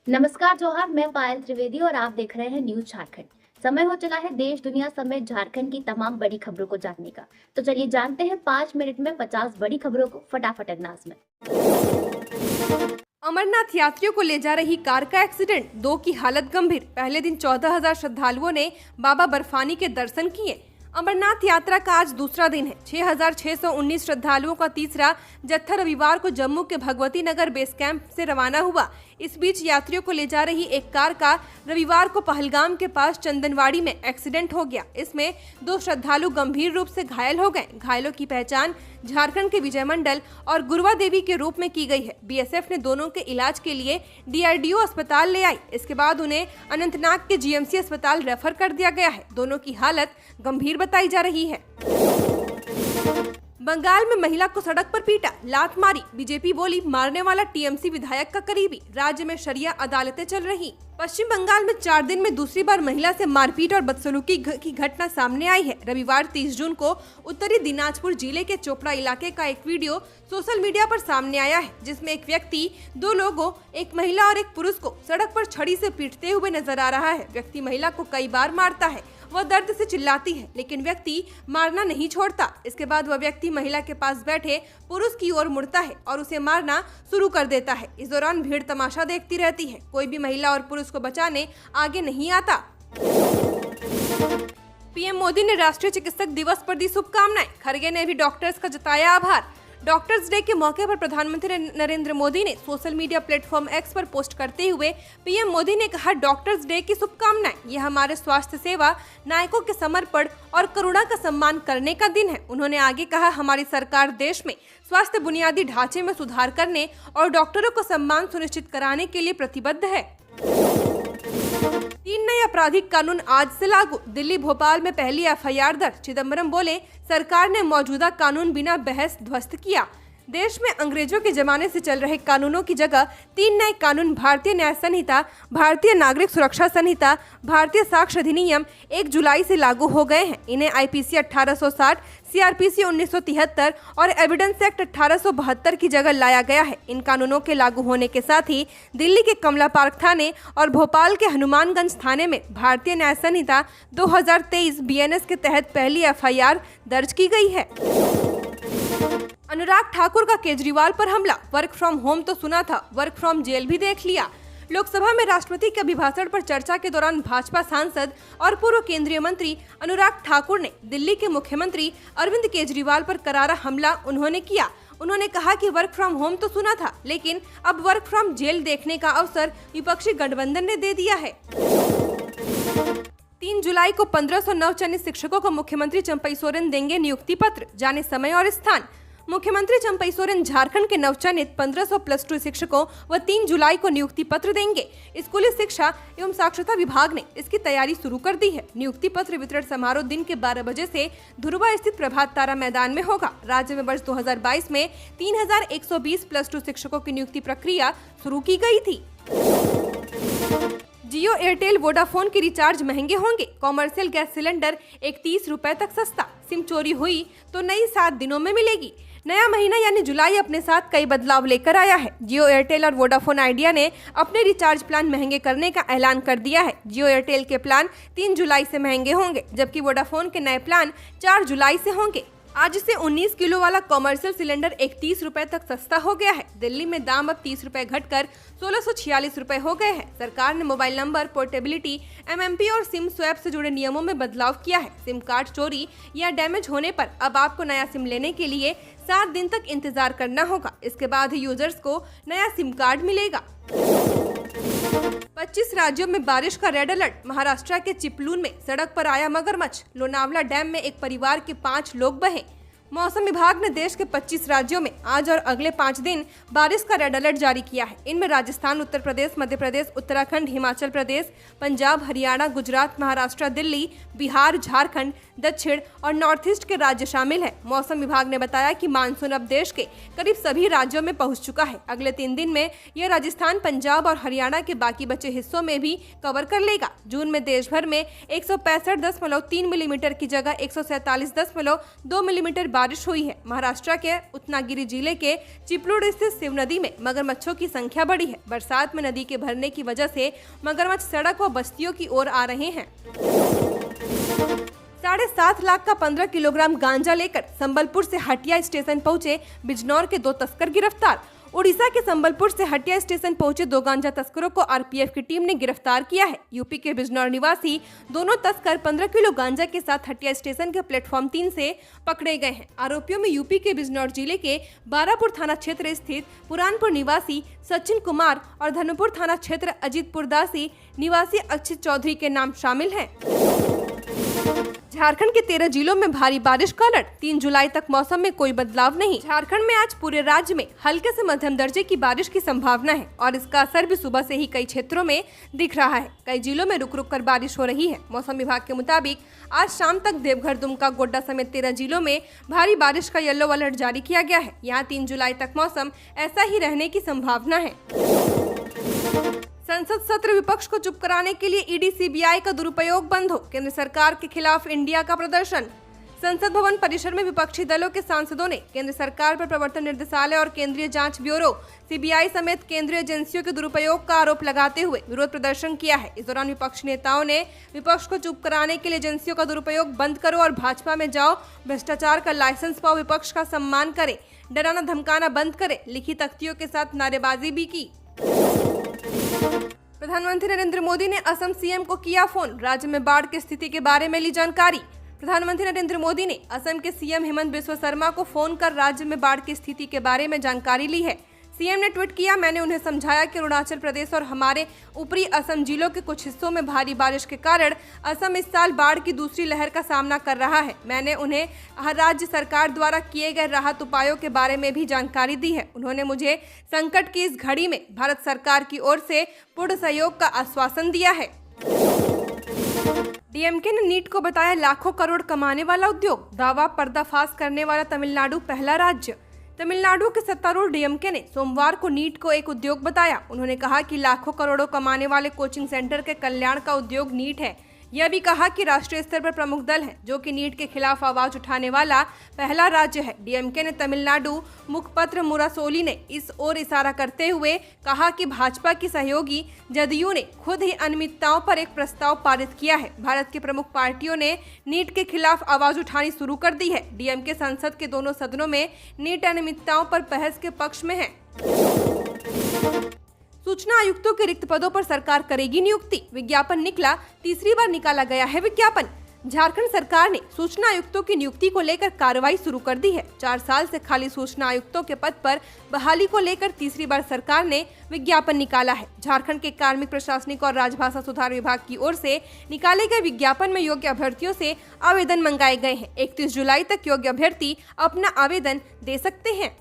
नमस्कार जौहर, मैं पायल त्रिवेदी और आप देख रहे हैं न्यूज झारखंड। समय हो चला है देश दुनिया समेत झारखंड की तमाम बड़ी खबरों को जानने का। तो चलिए जानते हैं 5 मिनट में 50 बड़ी खबरों को फटाफट अंदाज में। अमरनाथ यात्रियों को ले जा रही कार का एक्सीडेंट, 2 की हालत गंभीर। पहले दिन 14,000 श्रद्धालुओं ने बाबा बर्फानी के दर्शन किए। अमरनाथ यात्रा का आज दूसरा दिन है। 6,619 श्रद्धालुओं का तीसरा जत्था रविवार को जम्मू के भगवती नगर बेस कैंप से रवाना हुआ। इस बीच यात्रियों को ले जा रही एक कार का रविवार को पहलगाम के पास चंदनवाड़ी में एक्सीडेंट हो गया। इसमें 2 श्रद्धालु गंभीर रूप से घायल हो गए। घायलों की पहचान झारखंड के विजय मंडल और गुरवा देवी के रूप में की गई है। बीएसएफ ने दोनों के इलाज के लिए डीआरडीओ अस्पताल ले आई। इसके बाद उन्हें अनंतनाग के जीएमसी अस्पताल रेफर कर दिया गया है। दोनों की हालत गंभीर बताई जा रही है। बंगाल में महिला को सड़क पर पीटा, लात मारी। बीजेपी बोली मारने वाला टीएमसी विधायक का करीबी। राज्य में शरिया अदालतें चल रही। पश्चिम बंगाल में 4 दिन में दूसरी बार महिला से मारपीट और बदसलूकी की घटना सामने आई है। रविवार 30 जून को उत्तरी दिनाजपुर जिले के चोपड़ा इलाके का एक वीडियो सोशल मीडिया पर सामने आया है, जिसमें एक व्यक्ति 2 लोगों, एक महिला और एक पुरुष को सड़क पर छड़ी से पीटते हुए नजर आ रहा है। व्यक्ति महिला को कई बार मारता है। वह दर्द से चिल्लाती है, लेकिन व्यक्ति मारना नहीं छोड़ता। इसके बाद वह व्यक्ति महिला के पास बैठे पुरुष की ओर मुड़ता है और उसे मारना शुरू कर देता है। इस दौरान भीड़ तमाशा देखती रहती है। कोई भी महिला और पुरुष को बचाने आगे नहीं आता। पीएम मोदी ने राष्ट्रीय चिकित्सक दिवस पर दी शुभकामनाएं। खरगे ने भी डॉक्टर्स का जताया आभार। डॉक्टर्स डे के मौके पर प्रधानमंत्री नरेंद्र मोदी ने सोशल मीडिया प्लेटफॉर्म एक्स पर पोस्ट करते हुए पीएम मोदी ने कहा, डॉक्टर्स डे की शुभकामनाएं। यह हमारे स्वास्थ्य सेवा नायकों के समर्पण और करुणा का सम्मान करने का दिन है। उन्होंने आगे कहा, हमारी सरकार देश में स्वास्थ्य बुनियादी ढांचे में सुधार करने और डॉक्टरों को सम्मान सुनिश्चित कराने के लिए प्रतिबद्ध है। 3 नए आपराधिक कानून आज से लागू। दिल्ली भोपाल में पहली एफआईआर दर्ज। चिदम्बरम बोले, सरकार ने मौजूदा कानून बिना बहस ध्वस्त किया। देश में अंग्रेजों के जमाने से चल रहे कानूनों की जगह 3 नए कानून भारतीय न्याय संहिता, भारतीय नागरिक सुरक्षा संहिता, भारतीय साक्ष्य अधिनियम 1 जुलाई से लागू हो गए हैं। इन्हें आईपीसी 1860, सीआरपीसी 1973 और एविडेंस एक्ट 1872 की जगह लाया गया है। इन कानूनों के लागू होने के साथ ही दिल्ली के कमला पार्क थाने और भोपाल के हनुमानगंज थाने में भारतीय न्याय संहिता 2023 बीएनएस के तहत पहली एफआईआर दर्ज की गई है। अनुराग ठाकुर का केजरीवाल पर हमला। वर्क फ्रॉम होम तो सुना था, वर्क फ्रॉम जेल भी देख लिया। लोकसभा में राष्ट्रपति के अभिभाषण पर चर्चा के दौरान भाजपा सांसद और पूर्व केंद्रीय मंत्री अनुराग ठाकुर ने दिल्ली के मुख्यमंत्री अरविंद केजरीवाल पर करारा हमला उन्होंने किया। उन्होंने कहा कि वर्क फ्रॉम होम तो सुना था, लेकिन अब वर्क फ्रॉम जेल देखने का अवसर विपक्षी गठबंधन ने दे दिया है। 3 जुलाई को 1500 नवचयनित शिक्षकों को मुख्यमंत्री चंपई सोरेन देंगे नियुक्ति पत्र। जाने समय और स्थान। मुख्यमंत्री चंपई सोरेन झारखंड के नवचयनित 1500 +2 शिक्षकों व 3 जुलाई को नियुक्ति पत्र देंगे। स्कूली शिक्षा एवं साक्षरता विभाग ने इसकी तैयारी शुरू कर दी है। नियुक्ति पत्र वितरण समारोह दिन के 12 बजे से धुरवा स्थित प्रभात तारा मैदान में होगा। राज्य में वर्ष 2022 में 3120 +2 शिक्षकों की नियुक्ति प्रक्रिया शुरू की गई थी। जियो, एयरटेल, वोडाफोन के रिचार्ज महंगे होंगे। कॉमर्शियल गैस सिलेंडर 31 रुपए तक सस्ता। सिम चोरी हुई तो नई 7 दिनों में मिलेगी। नया महीना यानी जुलाई अपने साथ कई बदलाव लेकर आया है। जियो, एयरटेल और वोडाफोन आइडिया ने अपने रिचार्ज प्लान महंगे करने का ऐलान कर दिया है। जियो एयरटेल के प्लान 3 जुलाई से महंगे होंगे, जबकि वोडाफोन के नए प्लान 4 जुलाई से होंगे। आज से 19 किलो वाला कॉमर्शियल सिलेंडर 31 रुपए तक सस्ता हो गया है। दिल्ली में दाम अब 30 रुपए घटकर 1646 रुपए हो गए हैं। सरकार ने मोबाइल नंबर पोर्टेबिलिटी, एमएमपी और सिम स्वैप से जुड़े नियमों में बदलाव किया है। सिम कार्ड चोरी या डैमेज होने पर अब आपको नया सिम लेने के लिए 7 दिन तक इंतजार करना होगा। इसके बाद ही यूजर्स को नया सिम कार्ड मिलेगा। 25 राज्यों में बारिश का रेड अलर्ट। महाराष्ट्र के चिपलून में सड़क पर आया मगरमच्छ। लोनावला डैम में एक परिवार के 5 लोग बहे। मौसम विभाग ने देश के 25 राज्यों में आज और अगले 5 दिन बारिश का रेड अलर्ट जारी किया है। इनमें राजस्थान, उत्तर प्रदेश, मध्य प्रदेश, उत्तराखंड, हिमाचल प्रदेश, पंजाब, हरियाणा, गुजरात, महाराष्ट्र, दिल्ली, बिहार, झारखंड, दक्षिण और नॉर्थ ईस्ट के राज्य शामिल हैं। मौसम विभाग ने बताया कि मानसून अब देश के करीब सभी राज्यों में पहुंच चुका है। अगले 3 दिन में यह राजस्थान, पंजाब और हरियाणा के बाकी बचे हिस्सों में भी कवर कर लेगा। जून में देश भर में 165.3 मिलीमीटर की जगह 147.2 मिलीमीटर बारिश हुई है। महाराष्ट्र के रत्नागिरी जिले के चिपलूण स्थित शिव नदी में मगरमच्छों की संख्या बढ़ी है। बरसात में नदी के भरने की वजह से मगरमच्छ सड़क व बस्तियों की ओर आ रहे हैं। 7.5 लाख का 15 किलोग्राम गांजा लेकर संबलपुर से हटिया स्टेशन पहुंचे बिजनौर के 2 तस्कर गिरफ्तार। उड़ीसा के संबलपुर से हटिया स्टेशन पहुंचे 2 गांजा तस्करों को आरपीएफ की टीम ने गिरफ्तार किया है। यूपी के बिजनौर निवासी दोनों तस्कर 15 किलो गांजा के साथ हटिया स्टेशन के प्लेटफॉर्म 3 से पकड़े गए हैं। आरोपियों में यूपी के बिजनौर जिले के बारापुर थाना क्षेत्र स्थित पुरानपुर निवासी सचिन कुमार और धर्मपुर थाना क्षेत्र अजीतपुर दासी निवासी अक्षित चौधरी के नाम शामिल हैं। झारखंड के 13 जिलों में भारी बारिश का अलर्ट। 3 जुलाई तक मौसम में कोई बदलाव नहीं। झारखंड में आज पूरे राज्य में हल्के से मध्यम दर्जे की बारिश की संभावना है और इसका असर भी सुबह से ही कई क्षेत्रों में दिख रहा है। कई जिलों में रुक रुक कर बारिश हो रही है। मौसम विभाग के मुताबिक आज शाम तक देवघर, दुमका, गोड्डा समेत 13 जिलों में भारी बारिश का येलो अलर्ट जारी किया गया है। यहाँ 3 जुलाई तक मौसम ऐसा ही रहने की संभावना है। संसद सत्र विपक्ष को चुप कराने के लिए ईडी सीबीआई का दुरुपयोग बंद हो, केंद्र सरकार के खिलाफ इंडिया का प्रदर्शन। संसद भवन परिसर में विपक्षी दलों के सांसदों ने केंद्र सरकार पर प्रवर्तन निदेशालय और केंद्रीय जांच ब्यूरो सीबीआई समेत केंद्रीय एजेंसियों के दुरुपयोग का आरोप लगाते हुए विरोध प्रदर्शन किया है। इस दौरान विपक्ष नेताओं ने विपक्ष को चुप कराने के लिए एजेंसियों का दुरुपयोग बंद करो और भाजपा में जाओ, भ्रष्टाचार का लाइसेंस पाओ, विपक्ष का सम्मान करे, डराना धमकाना बंद करे, लिखी तख्तियों के साथ नारेबाजी भी की। प्रधानमंत्री नरेंद्र मोदी ने असम सीएम को किया फोन, राज्य में बाढ़ की स्थिति के बारे में ली जानकारी। प्रधानमंत्री नरेंद्र मोदी ने असम के सीएम हेमंत बिस्वा शर्मा को फोन कर राज्य में बाढ़ की स्थिति के बारे में जानकारी ली है। सीएम ने ट्वीट किया, मैंने उन्हें समझाया कि अरुणाचल प्रदेश और हमारे ऊपरी असम जिलों के कुछ हिस्सों में भारी बारिश के कारण असम इस साल बाढ़ की दूसरी लहर का सामना कर रहा है। मैंने उन्हें राज्य सरकार द्वारा किए गए राहत उपायों के बारे में भी जानकारी दी है। उन्होंने मुझे संकट की इस घड़ी में भारत सरकार की ओर से पूर्ण सहयोग का आश्वासन दिया है। डीएमके ने नीट को बताया लाखों करोड़ कमाने वाला उद्योग, दावा पर्दाफाश करने वाला तमिलनाडु पहला राज्य। तमिलनाडु के सत्तारूढ़ डीएमके ने सोमवार को नीट को एक उद्योग बताया। उन्होंने कहा कि लाखों करोड़ों कमाने वाले कोचिंग सेंटर के कल्याण का उद्योग नीट है। यह भी कहा कि राष्ट्रीय स्तर पर प्रमुख दल है जो कि नीट के खिलाफ आवाज उठाने वाला पहला राज्य है। डीएमके ने तमिलनाडु मुखपत्र मुरासोली ने इस ओर इशारा करते हुए कहा कि भाजपा की सहयोगी जदयू ने खुद ही अनियमितताओं पर एक प्रस्ताव पारित किया है। भारत की प्रमुख पार्टियों ने नीट के खिलाफ आवाज उठानी शुरू कर दी है। डीएमके संसद के दोनों सदनों में नीट अनियमितताओं पर बहस के पक्ष में है। सूचना आयुक्तों के रिक्त पदों पर सरकार करेगी नियुक्ति, विज्ञापन निकला, तीसरी बार निकाला गया है विज्ञापन। झारखंड सरकार ने सूचना आयुक्तों की नियुक्ति को लेकर कार्रवाई शुरू कर दी है। 4 साल से खाली सूचना आयुक्तों के पद पर बहाली को लेकर तीसरी बार सरकार ने विज्ञापन निकाला है। झारखंड के कार्मिक, प्रशासनिक और राजभाषा सुधार विभाग की ओर से निकाले गए विज्ञापन में योग्य अभ्यर्थियों से आवेदन मंगाए गए हैं। 31 जुलाई तक योग्य अभ्यर्थी अपना आवेदन दे सकते हैं।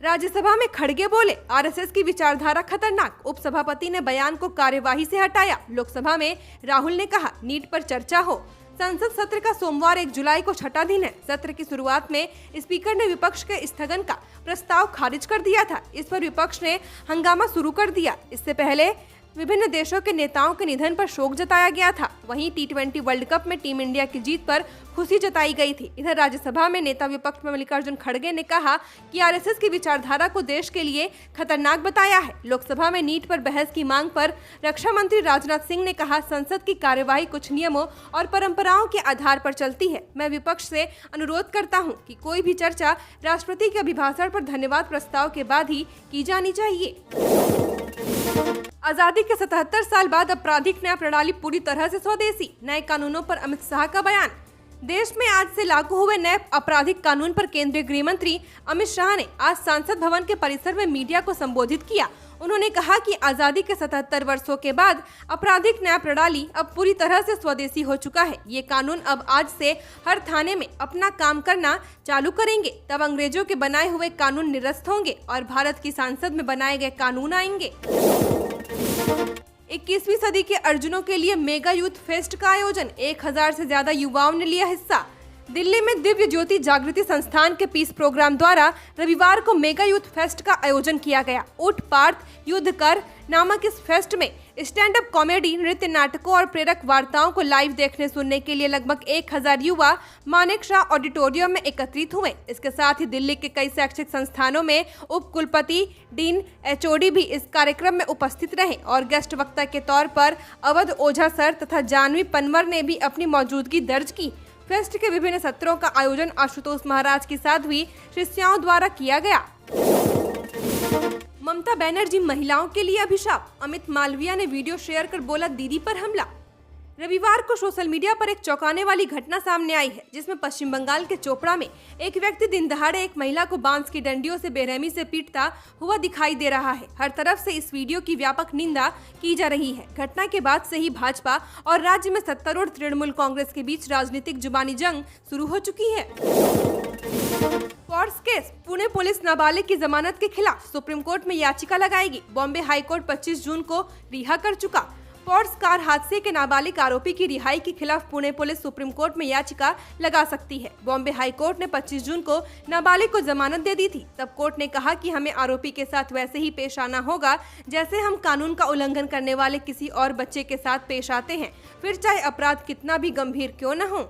राज्यसभा में खड़गे बोले, आरएसएस की विचारधारा खतरनाक, उपसभापति ने बयान को कार्यवाही से हटाया। लोकसभा में राहुल ने कहा, नीट पर चर्चा हो। संसद सत्र का सोमवार 1 जुलाई को छठा दिन है। सत्र की शुरुआत में स्पीकर ने विपक्ष के स्थगन का प्रस्ताव खारिज कर दिया था। इस पर विपक्ष ने हंगामा शुरू कर दिया। इससे पहले विभिन्न देशों के नेताओं के निधन पर शोक जताया गया था। वहीं T20 वर्ल्ड कप में टीम इंडिया की जीत पर खुशी जताई गई थी। इधर राज्यसभा में नेता विपक्ष में मल्लिकार्जुन खड़गे ने कहा कि आरएसएस की विचारधारा को देश के लिए खतरनाक बताया है। लोकसभा में नीट पर बहस की मांग पर रक्षा मंत्री राजनाथ सिंह ने कहा, संसद की कार्यवाही कुछ नियमों और परंपराओं के आधार पर चलती है। मैं विपक्ष से अनुरोध करता हूँ कि कोई भी चर्चा राष्ट्रपति के अभिभाषण पर धन्यवाद प्रस्ताव के बाद ही की जानी चाहिए। आजादी के 77 साल बाद आपराधिक न्याय प्रणाली पूरी तरह से स्वदेशी, नए कानूनों पर अमित शाह का बयान। देश में आज से लागू हुए नए आपराधिक कानून पर केंद्रीय गृह मंत्री अमित शाह ने आज संसद भवन के परिसर में मीडिया को संबोधित किया। उन्होंने कहा कि आजादी के 77 वर्षों के बाद आपराधिक न्याय प्रणाली अब पूरी तरह से स्वदेशी हो चुका है। ये कानून अब आज से हर थाने में अपना काम करना चालू करेंगे। तब अंग्रेजों के बनाए हुए कानून निरस्त होंगे और भारत की संसद में बनाए गए कानून आएंगे। 21वीं सदी के अर्जुनों के लिए मेगा यूथ फेस्ट का आयोजन, 1000 से ज्यादा युवाओं ने लिया हिस्सा। दिल्ली में दिव्य ज्योति जागृति संस्थान के पीस प्रोग्राम द्वारा रविवार को मेगा यूथ फेस्ट का आयोजन किया गया। उठ पार्थ युद्ध कर नामक इस फेस्ट में स्टैंड अप कॉमेडी, नृत्य नाटकों और प्रेरक वार्ताओं को लाइव देखने सुनने के लिए लगभग 1000 युवा मानेक शाह ऑडिटोरियम में एकत्रित हुए। इसके साथ ही दिल्ली के कई शैक्षिक संस्थानों में उप कुलपति, डीन, एचओडी भी इस कार्यक्रम में उपस्थित रहे और गेस्ट वक्ता के तौर पर अवध ओझा सर तथा जानवी पनवर ने भी अपनी मौजूदगी दर्ज की। फेस्ट के विभिन्न सत्रों का आयोजन आशुतोष महाराज की साध्वी शिष्याओं द्वारा किया गया। ममता बनर्जी महिलाओं के लिए अभिशाप, अमित मालविया ने वीडियो शेयर कर बोला दीदी पर हमला। रविवार को सोशल मीडिया पर एक चौंकाने वाली घटना सामने आई है, जिसमें पश्चिम बंगाल के चोपड़ा में एक व्यक्ति दिन दहाड़े एक महिला को बांस की डंडियों से बेरहमी से पीटता हुआ दिखाई दे रहा है। हर तरफ से इस वीडियो की व्यापक निंदा की जा रही है। घटना के बाद से ही भाजपा और राज्य में सत्तारूढ़ तृणमूल कांग्रेस के बीच राजनीतिक जुबानी जंग शुरू हो चुकी है। पॉर्स केस, पुणे पुलिस नाबालिग की जमानत के खिलाफ सुप्रीम कोर्ट में याचिका लगाएगी। बॉम्बे हाईकोर्ट 25 जून को रिहा कर चुका। पॉर्स कार हादसे के नाबालिग आरोपी की रिहाई के खिलाफ पुणे पुलिस सुप्रीम कोर्ट में याचिका लगा सकती है। बॉम्बे हाईकोर्ट ने 25 जून को नाबालिग को जमानत दे दी थी। तब कोर्ट ने कहा कि हमें आरोपी के साथ वैसे ही पेश आना होगा जैसे हम कानून का उल्लंघन करने वाले किसी और बच्चे के साथ पेश आते हैं, फिर चाहे अपराध कितना भी गंभीर क्यों न हो।